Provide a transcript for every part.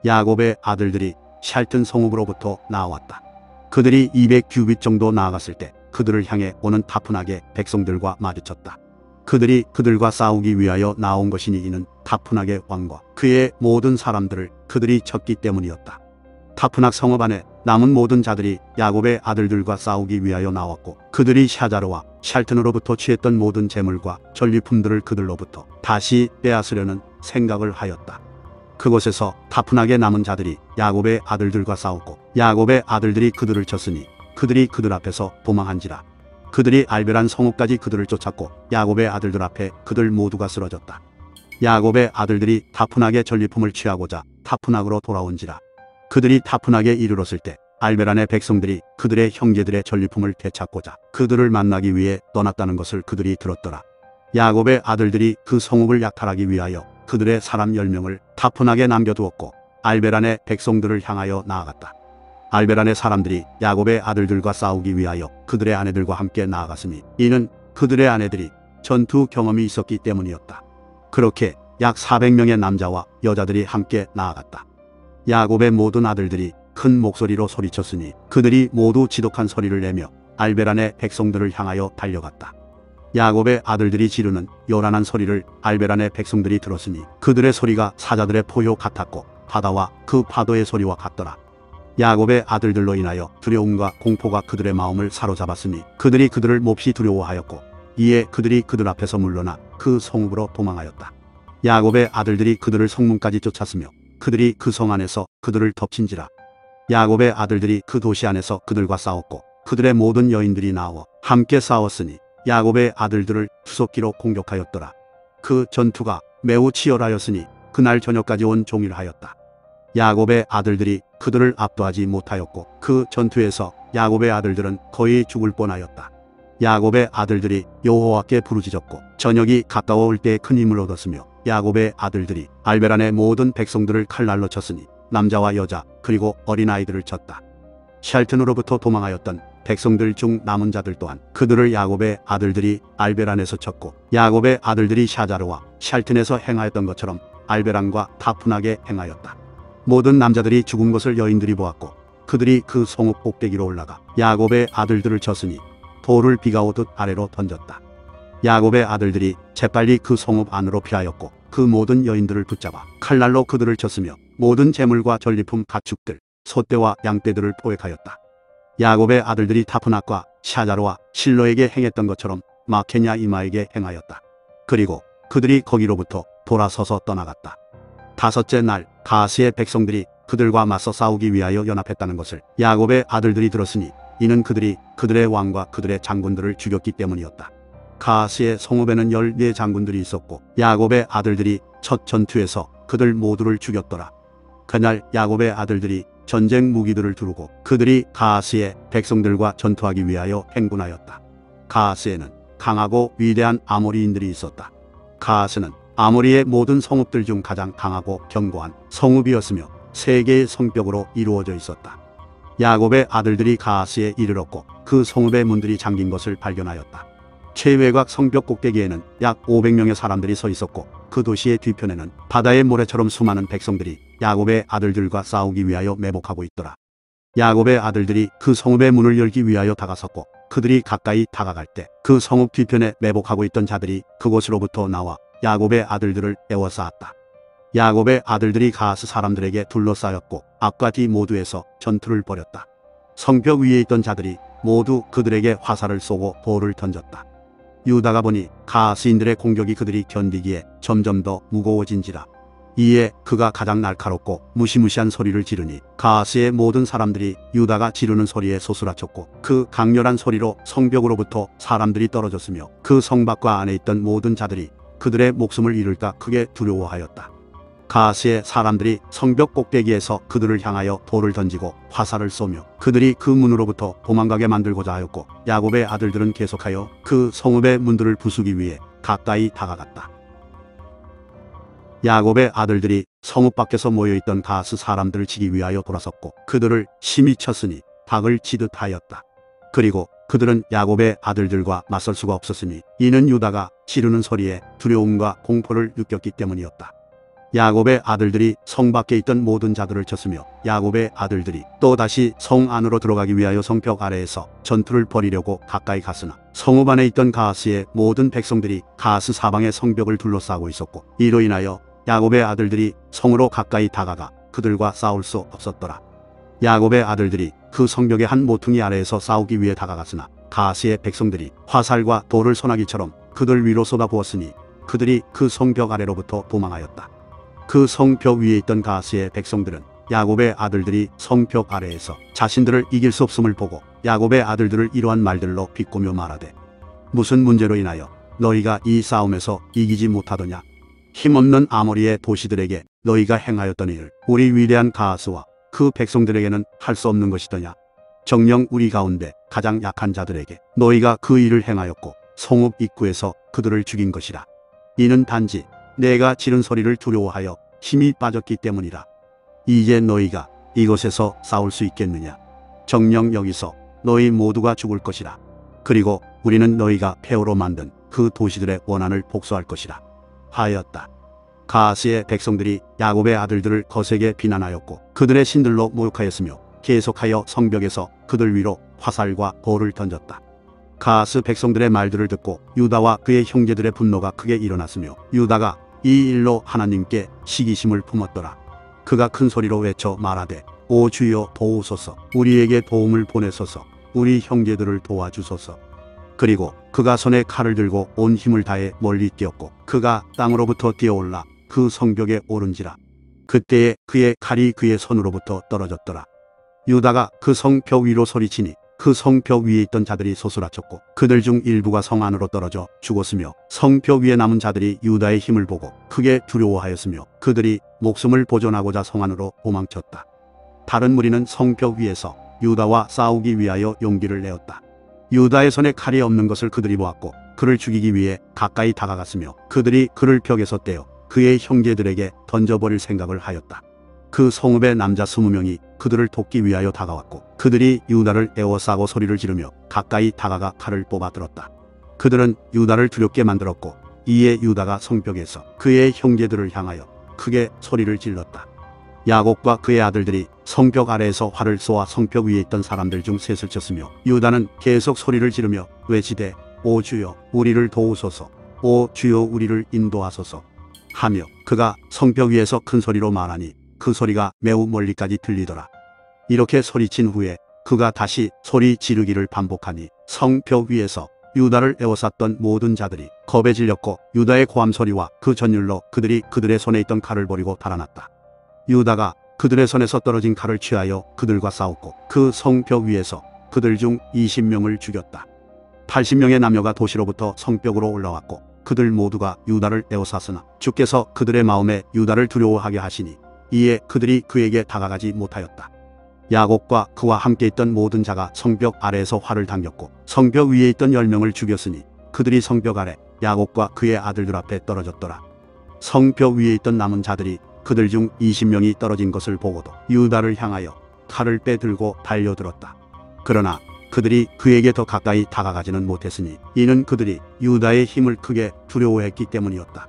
야곱의 아들들이 샬튼 성읍으로부터 나왔다. 그들이 200규빗 정도 나아갔을 때 그들을 향해 오는 타프낙의 백성들과 마주쳤다. 그들이 그들과 싸우기 위하여 나온 것이니 이는 타프낙의 왕과 그의 모든 사람들을 그들이 쳤기 때문이었다. 타프낙 성읍 안에 남은 모든 자들이 야곱의 아들들과 싸우기 위하여 나왔고 그들이 샤자르와 샬튼으로부터 취했던 모든 재물과 전리품들을 그들로부터 다시 빼앗으려는 생각을 하였다. 그곳에서 타프낙에 남은 자들이 야곱의 아들들과 싸웠고 야곱의 아들들이 그들을 쳤으니 그들이 그들 앞에서 도망한지라. 그들이 알베란 성읍까지 그들을 쫓았고 야곱의 아들들 앞에 그들 모두가 쓰러졌다. 야곱의 아들들이 타프낙의 전리품을 취하고자 타프낙으로 돌아온지라. 그들이 타프낙에 이르렀을 때 알베란의 백성들이 그들의 형제들의 전리품을 되찾고자 그들을 만나기 위해 떠났다는 것을 그들이 들었더라. 야곱의 아들들이 그 성읍을 약탈하기 위하여 그들의 사람 10명을 타프낙에 남겨두었고 알베란의 백성들을 향하여 나아갔다. 알베란의 사람들이 야곱의 아들들과 싸우기 위하여 그들의 아내들과 함께 나아갔으니 이는 그들의 아내들이 전투 경험이 있었기 때문이었다. 그렇게 약 400명의 남자와 여자들이 함께 나아갔다. 야곱의 모든 아들들이 큰 목소리로 소리쳤으니 그들이 모두 지독한 소리를 내며 알베란의 백성들을 향하여 달려갔다. 야곱의 아들들이 지르는 요란한 소리를 알베란의 백성들이 들었으니 그들의 소리가 사자들의 포효 같았고 바다와 그 파도의 소리와 같더라. 야곱의 아들들로 인하여 두려움과 공포가 그들의 마음을 사로잡았으니 그들이 그들을 몹시 두려워하였고 이에 그들이 그들 앞에서 물러나 그 성읍으로 도망하였다. 야곱의 아들들이 그들을 성문까지 쫓았으며 그들이 그 성 안에서 그들을 덮친지라. 야곱의 아들들이 그 도시 안에서 그들과 싸웠고 그들의 모든 여인들이 나와 함께 싸웠으니 야곱의 아들들을 투석기로 공격하였더라. 그 전투가 매우 치열하였으니 그날 저녁까지 온 종일 하였다. 야곱의 아들들이 그들을 압도하지 못하였고 그 전투에서 야곱의 아들들은 거의 죽을 뻔하였다. 야곱의 아들들이 여호와께 부르짖었고 저녁이 가까워 올 때에 큰 힘을 얻었으며 야곱의 아들들이 알베란의 모든 백성들을 칼날로 쳤으니 남자와 여자 그리고 어린아이들을 쳤다. 샬튼으로부터 도망하였던 백성들 중 남은 자들 또한 그들을 야곱의 아들들이 알베란에서 쳤고 야곱의 아들들이 샤자르와 샬튼에서 행하였던 것처럼 알베란과 타프낙에 행하였다. 모든 남자들이 죽은 것을 여인들이 보았고 그들이 그 성읍 꼭대기로 올라가 야곱의 아들들을 쳤으니 돌을 비가 오듯 아래로 던졌다. 야곱의 아들들이 재빨리 그 성읍 안으로 피하였고 그 모든 여인들을 붙잡아 칼날로 그들을 쳤으며 모든 재물과 전리품 가축들 소떼와 양떼들을 포획하였다. 야곱의 아들들이 타프낙과 샤자르와 실로에게 행했던 것처럼 마케냐 이마에게 행하였다. 그리고 그들이 거기로부터 돌아서서 떠나갔다. 다섯째 날 가스의 백성들이 그들과 맞서 싸우기 위하여 연합했다는 것을 야곱의 아들들이 들었으니 이는 그들이 그들의 왕과 그들의 장군들을 죽였기 때문이었다. 가스의 성읍에는 14장군들이 있었고 야곱의 아들들이 첫 전투에서 그들 모두를 죽였더라. 그날 야곱의 아들들이 전쟁 무기들을 두르고 그들이 가스의 백성들과 전투하기 위하여 행군하였다. 가스에는 강하고 위대한 아모리인들이 있었다. 가스는 아모리의 모든 성읍들 중 가장 강하고 견고한 성읍이었으며 3개의 성벽으로 이루어져 있었다. 야곱의 아들들이 가스에 이르렀고 그 성읍의 문들이 잠긴 것을 발견하였다. 최외곽 성벽 꼭대기에는 약 500명의 사람들이 서 있었고 그 도시의 뒤편에는 바다의 모래처럼 수많은 백성들이 야곱의 아들들과 싸우기 위하여 매복하고 있더라. 야곱의 아들들이 그 성읍의 문을 열기 위하여 다가섰고 그들이 가까이 다가갈 때 그 성읍 뒤편에 매복하고 있던 자들이 그곳으로부터 나와 야곱의 아들들을 에워싸았다. 야곱의 아들들이 가스 사람들에게 둘러싸였고 앞과 뒤 모두에서 전투를 벌였다. 성벽 위에 있던 자들이 모두 그들에게 화살을 쏘고 돌을 던졌다. 유다가 보니 가스인들의 공격이 그들이 견디기에 점점 더 무거워진지라. 이에 그가 가장 날카롭고 무시무시한 소리를 지르니 가스의 모든 사람들이 유다가 지르는 소리에 소스라쳤고 그 강렬한 소리로 성벽으로부터 사람들이 떨어졌으며 그 성 밖과 안에 있던 모든 자들이 그들의 목숨을 잃을까 크게 두려워하였다. 가스의 사람들이 성벽 꼭대기에서 그들을 향하여 돌을 던지고 화살을 쏘며 그들이 그 문으로부터 도망가게 만들고자 하였고 야곱의 아들들은 계속하여 그 성읍의 문들을 부수기 위해 가까이 다가갔다. 야곱의 아들들이 성읍 밖에서 모여있던 가스 사람들을 치기 위하여 돌아섰고 그들을 심히 쳤으니 박을 치듯 하였다. 그리고 그들은 야곱의 아들들과 맞설 수가 없었으니 이는 유다가 지르는 소리에 두려움과 공포를 느꼈기 때문이었다. 야곱의 아들들이 성 밖에 있던 모든 자들을 쳤으며 야곱의 아들들이 또다시 성 안으로 들어가기 위하여 성벽 아래에서 전투를 벌이려고 가까이 갔으나 성읍 안에 있던 가하스의 모든 백성들이 가하스 사방의 성벽을 둘러싸고 있었고 이로 인하여 야곱의 아들들이 성으로 가까이 다가가 그들과 싸울 수 없었더라. 야곱의 아들들이 그 성벽의 한 모퉁이 아래에서 싸우기 위해 다가갔으나 가하스의 백성들이 화살과 돌을 소나기처럼 그들 위로 쏟아부었으니 그들이 그 성벽 아래로부터 도망하였다. 그 성벽 위에 있던 가하스의 백성들은 야곱의 아들들이 성벽 아래에서 자신들을 이길 수 없음을 보고 야곱의 아들들을 이러한 말들로 비꼬며 말하되 무슨 문제로 인하여 너희가 이 싸움에서 이기지 못하더냐. 힘없는 아모리의 도시들에게 너희가 행하였던 일을 우리 위대한 가하스와 그 백성들에게는 할 수 없는 것이더냐. 정녕 우리 가운데 가장 약한 자들에게 너희가 그 일을 행하였고 성읍 입구에서 그들을 죽인 것이라. 이는 단지 내가 지른 소리를 두려워하여 힘이 빠졌기 때문이라. 이제 너희가 이곳에서 싸울 수 있겠느냐. 정녕 여기서 너희 모두가 죽을 것이라. 그리고 우리는 너희가 폐허로 만든 그 도시들의 원한을 복수할 것이라 하였다. 가하스의 백성들이 야곱의 아들들을 거세게 비난하였고 그들의 신들로 모욕하였으며 계속하여 성벽에서 그들 위로 화살과 돌을 던졌다. 가하스 백성들의 말들을 듣고 유다와 그의 형제들의 분노가 크게 일어났으며 유다가 이 일로 하나님께 시기심을 품었더라. 그가 큰 소리로 외쳐 말하되 오 주여 도우소서. 우리에게 도움을 보내소서. 우리 형제들을 도와주소서. 그리고 그가 손에 칼을 들고 온 힘을 다해 멀리 뛰었고 그가 땅으로부터 뛰어올라 그 성벽에 오른지라. 그때에 그의 칼이 그의 손으로부터 떨어졌더라. 유다가 그 성벽 위로 소리치니 그 성벽 위에 있던 자들이 소스라쳤고 그들 중 일부가 성 안으로 떨어져 죽었으며 성벽 위에 남은 자들이 유다의 힘을 보고 크게 두려워하였으며 그들이 목숨을 보존하고자 성 안으로 도망쳤다. 다른 무리는 성벽 위에서 유다와 싸우기 위하여 용기를 내었다. 유다의 손에 칼이 없는 것을 그들이 보았고 그를 죽이기 위해 가까이 다가갔으며 그들이 그를 벽에서 떼어 그의 형제들에게 던져버릴 생각을 하였다. 그 성읍의 남자 20명이 그들을 돕기 위하여 다가왔고 그들이 유다를 에워싸고 소리를 지르며 가까이 다가가 칼을 뽑아 들었다. 그들은 유다를 두렵게 만들었고 이에 유다가 성벽에서 그의 형제들을 향하여 크게 소리를 질렀다. 야곱과 그의 아들들이 성벽 아래에서 활을 쏘아 성벽 위에 있던 사람들 중 셋을 쳤으며 유다는 계속 소리를 지르며 외치되 오 주여 우리를 도우소서. 오 주여 우리를 인도하소서 하며 그가 성벽 위에서 큰 소리로 말하니 그 소리가 매우 멀리까지 들리더라. 이렇게 소리친 후에 그가 다시 소리 지르기를 반복하니 성벽 위에서 유다를 에워쌌던 모든 자들이 겁에 질렸고 유다의 고함 소리와 그 전율로 그들이 그들의 손에 있던 칼을 버리고 달아났다. 유다가 그들의 손에서 떨어진 칼을 취하여 그들과 싸웠고 그 성벽 위에서 그들 중 20명을 죽였다. 80명의 남녀가 도시로부터 성벽으로 올라왔고 그들 모두가 유다를 에워쌌으나 주께서 그들의 마음에 유다를 두려워하게 하시니 이에 그들이 그에게 다가가지 못하였다. 야곱과 그와 함께 있던 모든 자가 성벽 아래에서 활을 당겼고 성벽 위에 있던 10명을 죽였으니 그들이 성벽 아래 야곱과 그의 아들들 앞에 떨어졌더라. 성벽 위에 있던 남은 자들이 그들 중 20명이 떨어진 것을 보고도 유다를 향하여 칼을 빼들고 달려들었다. 그러나 그들이 그에게 더 가까이 다가가지는 못했으니 이는 그들이 유다의 힘을 크게 두려워했기 때문이었다.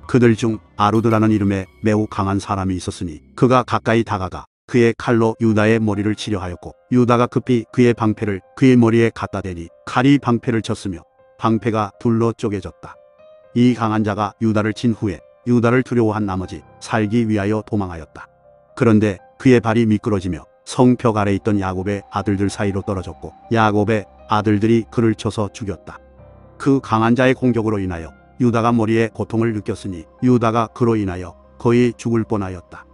그들 중 아루드라는 이름의 매우 강한 사람이 있었으니 그가 가까이 다가가 그의 칼로 유다의 머리를 치려 하였고 유다가 급히 그의 방패를 그의 머리에 갖다 대니 칼이 방패를 쳤으며 방패가 둘로 쪼개졌다. 이 강한 자가 유다를 친 후에 유다를 두려워한 나머지 살기 위하여 도망하였다. 그런데 그의 발이 미끄러지며 성벽 아래 있던 야곱의 아들들 사이로 떨어졌고 야곱의 아들들이 그를 쳐서 죽였다. 그 강한 자의 공격으로 인하여 유다가 머리에 고통을 느꼈으니 유다가 그로 인하여 거의 죽을 뻔하였다.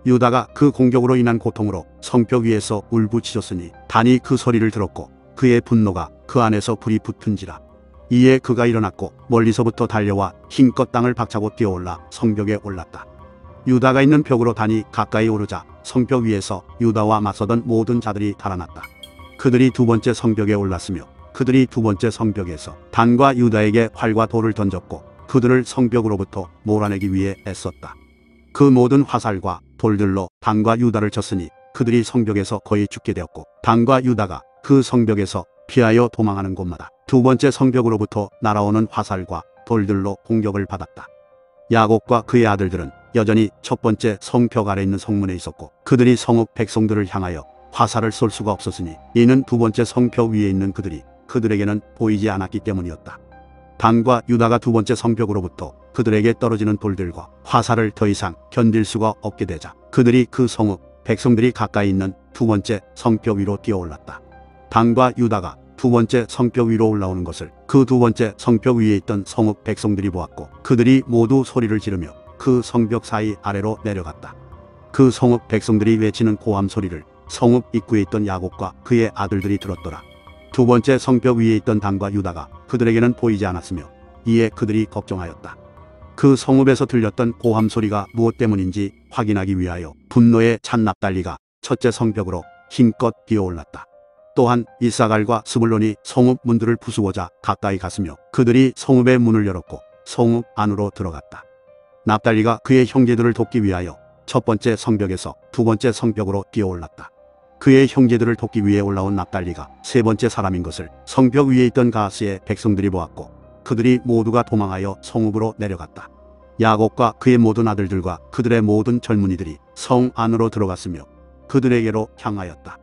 유다가 그 공격으로 인한 고통으로 성벽 위에서 울부짖었으니 단이 그 소리를 들었고 그의 분노가 그 안에서 불이 붙은지라. 이에 그가 일어났고 멀리서부터 달려와 힘껏 땅을 박차고 뛰어올라 성벽에 올랐다. 유다가 있는 벽으로 단이 가까이 오르자 성벽 위에서 유다와 맞서던 모든 자들이 달아났다. 그들이 두 번째 성벽에 올랐으며 그들이 두 번째 성벽에서 단과 유다에게 활과 돌을 던졌고 그들을 성벽으로부터 몰아내기 위해 애썼다. 그 모든 화살과 돌들로 단과 유다를 쳤으니 그들이 성벽에서 거의 죽게 되었고 단과 유다가 그 성벽에서 피하여 도망하는 곳마다 두 번째 성벽으로부터 날아오는 화살과 돌들로 공격을 받았다. 야곱과 그의 아들들은 여전히 첫 번째 성벽 아래 있는 성문에 있었고 그들이 성읍 백성들을 향하여 화살을 쏠 수가 없었으니 이는 두 번째 성벽 위에 있는 그들에게는 보이지 않았기 때문이었다. 단과 유다가 두 번째 성벽으로부터 그들에게 떨어지는 돌들과 화살을 더 이상 견딜 수가 없게 되자 그들이 그 성읍 백성들이 가까이 있는 두 번째 성벽 위로 뛰어올랐다. 단과 유다가 두 번째 성벽 위로 올라오는 것을 그 두 번째 성벽 위에 있던 성읍 백성들이 보았고 그들이 모두 소리를 지르며 그 성벽 사이 아래로 내려갔다. 그 성읍 백성들이 외치는 고함 소리를 성읍 입구에 있던 야곱과 그의 아들들이 들었더라. 두 번째 성벽 위에 있던 단과 유다가 그들에게는 보이지 않았으며 이에 그들이 걱정하였다. 그 성읍에서 들렸던 고함 소리가 무엇 때문인지 확인하기 위하여 분노에 찬 납달리가 첫째 성벽으로 힘껏 뛰어올랐다. 또한 이사갈과 스불론이 성읍 문들을 부수고자 가까이 갔으며 그들이 성읍의 문을 열었고 성읍 안으로 들어갔다. 납달리가 그의 형제들을 돕기 위하여 첫 번째 성벽에서 두 번째 성벽으로 뛰어올랐다. 그의 형제들을 돕기 위해 올라온 납달리가 세 번째 사람인 것을 성벽 위에 있던 가스의 백성들이 보았고 그들이 모두가 도망하여 성읍으로 내려갔다. 야곱과 그의 모든 아들들과 그들의 모든 젊은이들이 성 안으로 들어갔으며 그들에게로 향하였다.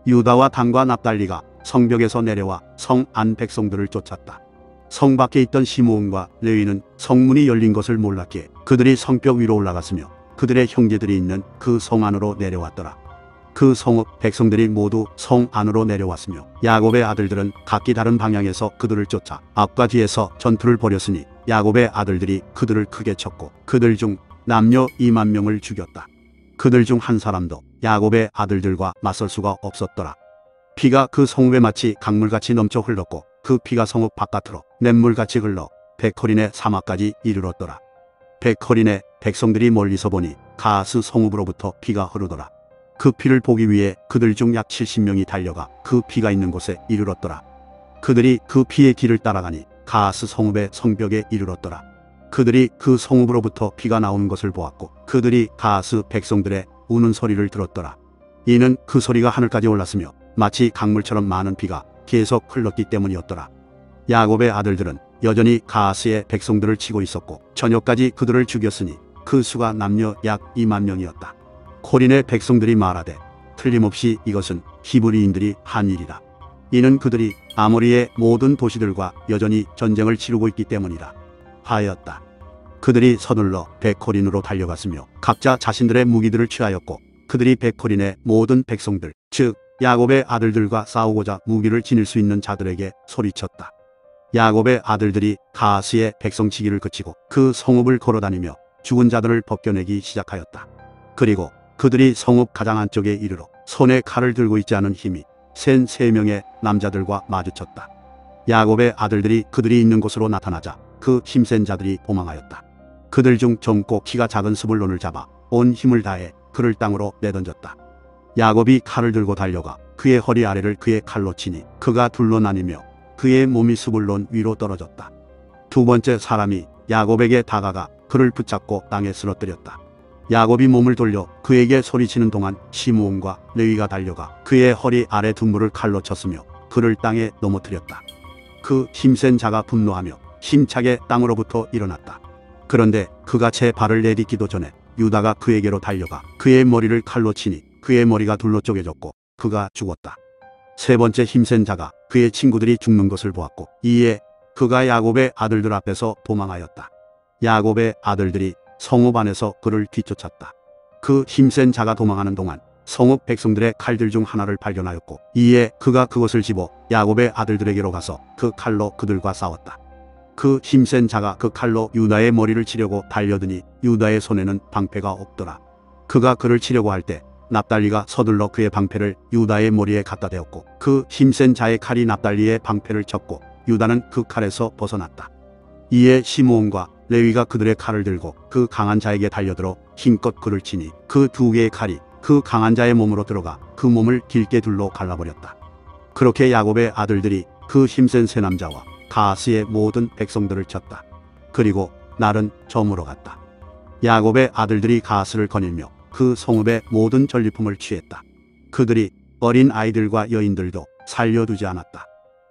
유다와 단과 납달리가 성벽에서 내려와 성 안 백성들을 쫓았다. 성 밖에 있던 시므온과 레위는 성문이 열린 것을 몰랐기에 그들이 성벽 위로 올라갔으며 그들의 형제들이 있는 그 성 안으로 내려왔더라. 그 성읍 백성들이 모두 성 안으로 내려왔으며 야곱의 아들들은 각기 다른 방향에서 그들을 쫓아 앞과 뒤에서 전투를 벌였으니 야곱의 아들들이 그들을 크게 쳤고 그들 중 남녀 2만 명을 죽였다. 그들 중 한 사람도 야곱의 아들들과 맞설 수가 없었더라. 피가 그 성읍에 마치 강물같이 넘쳐 흘렀고 그 피가 성읍 바깥으로 냇물같이 흘러 백허린의 사막까지 이르렀더라. 백허린의 백성들이 멀리서 보니 가스 성읍으로부터 피가 흐르더라. 그 피를 보기 위해 그들 중 약 70명이 달려가 그 피가 있는 곳에 이르렀더라. 그들이 그 피의 길을 따라가니 가스 성읍의 성벽에 이르렀더라. 그들이 그 성읍으로부터 피가 나오는 것을 보았고 그들이 가스 백성들의 우는 소리를 들었더라. 이는 그 소리가 하늘까지 올랐으며 마치 강물처럼 많은 비가 계속 흘렀기 때문이었더라. 야곱의 아들들은 여전히 가스의 백성들을 치고 있었고 저녁까지 그들을 죽였으니 그 수가 남녀 약 2만 명이었다. 코린의 백성들이 말하되 틀림없이 이것은 히브리인들이 한 일이다. 이는 그들이 아모리의 모든 도시들과 여전히 전쟁을 치르고 있기 때문이라 하였다. 그들이 서둘러 백호린으로 달려갔으며 각자 자신들의 무기들을 취하였고 그들이 백호린의 모든 백성들 즉 야곱의 아들들과 싸우고자 무기를 지닐 수 있는 자들에게 소리쳤다. 야곱의 아들들이 가스의 백성치기를 그치고 그 성읍을 걸어다니며 죽은 자들을 벗겨내기 시작하였다. 그리고 그들이 성읍 가장 안쪽에 이르러 손에 칼을 들고 있지 않은 힘이 센 3명의 남자들과 마주쳤다. 야곱의 아들들이 그들이 있는 곳으로 나타나자 그 힘센 자들이 도망하였다. 그들 중 젊고 키가 작은 스불론을 잡아 온 힘을 다해 그를 땅으로 내던졌다. 야곱이 칼을 들고 달려가 그의 허리 아래를 그의 칼로 치니 그가 둘로 나뉘며 그의 몸이 스불론 위로 떨어졌다. 두 번째 사람이 야곱에게 다가가 그를 붙잡고 땅에 쓰러뜨렸다. 야곱이 몸을 돌려 그에게 소리치는 동안 시므온과 레위가 달려가 그의 허리 아래 둔부를 칼로 쳤으며 그를 땅에 넘어뜨렸다. 그 힘센 자가 분노하며 힘차게 땅으로부터 일어났다. 그런데 그가 제 발을 내딛기도 전에 유다가 그에게로 달려가 그의 머리를 칼로 치니 그의 머리가 둘로 쪼개졌고 그가 죽었다. 세 번째 힘센 자가 그의 친구들이 죽는 것을 보았고 이에 그가 야곱의 아들들 앞에서 도망하였다. 야곱의 아들들이 성읍 안에서 그를 뒤쫓았다. 그 힘센 자가 도망하는 동안 성읍 백성들의 칼들 중 하나를 발견하였고 이에 그가 그것을 집어 야곱의 아들들에게로 가서 그 칼로 그들과 싸웠다. 그 힘센 자가 그 칼로 유다의 머리를 치려고 달려드니 유다의 손에는 방패가 없더라. 그가 그를 치려고 할 때 납달리가 서둘러 그의 방패를 유다의 머리에 갖다 대었고 그 힘센 자의 칼이 납달리의 방패를 쳤고 유다는 그 칼에서 벗어났다. 이에 시므온과 레위가 그들의 칼을 들고 그 강한 자에게 달려들어 힘껏 그를 치니 그 두 개의 칼이 그 강한 자의 몸으로 들어가 그 몸을 길게 둘로 갈라버렸다. 그렇게 야곱의 아들들이 그 힘센 세 남자와 가스의 모든 백성들을 쳤다. 그리고 날은 저물어 갔다. 야곱의 아들들이 가스를 거닐며 그 성읍의 모든 전리품을 취했다. 그들이 어린 아이들과 여인들도 살려두지 않았다.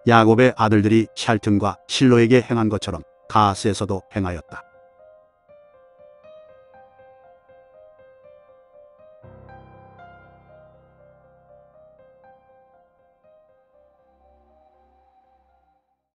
야곱의 아들들이 샬튼과 실로에게 행한 것처럼 가스에서도 행하였다.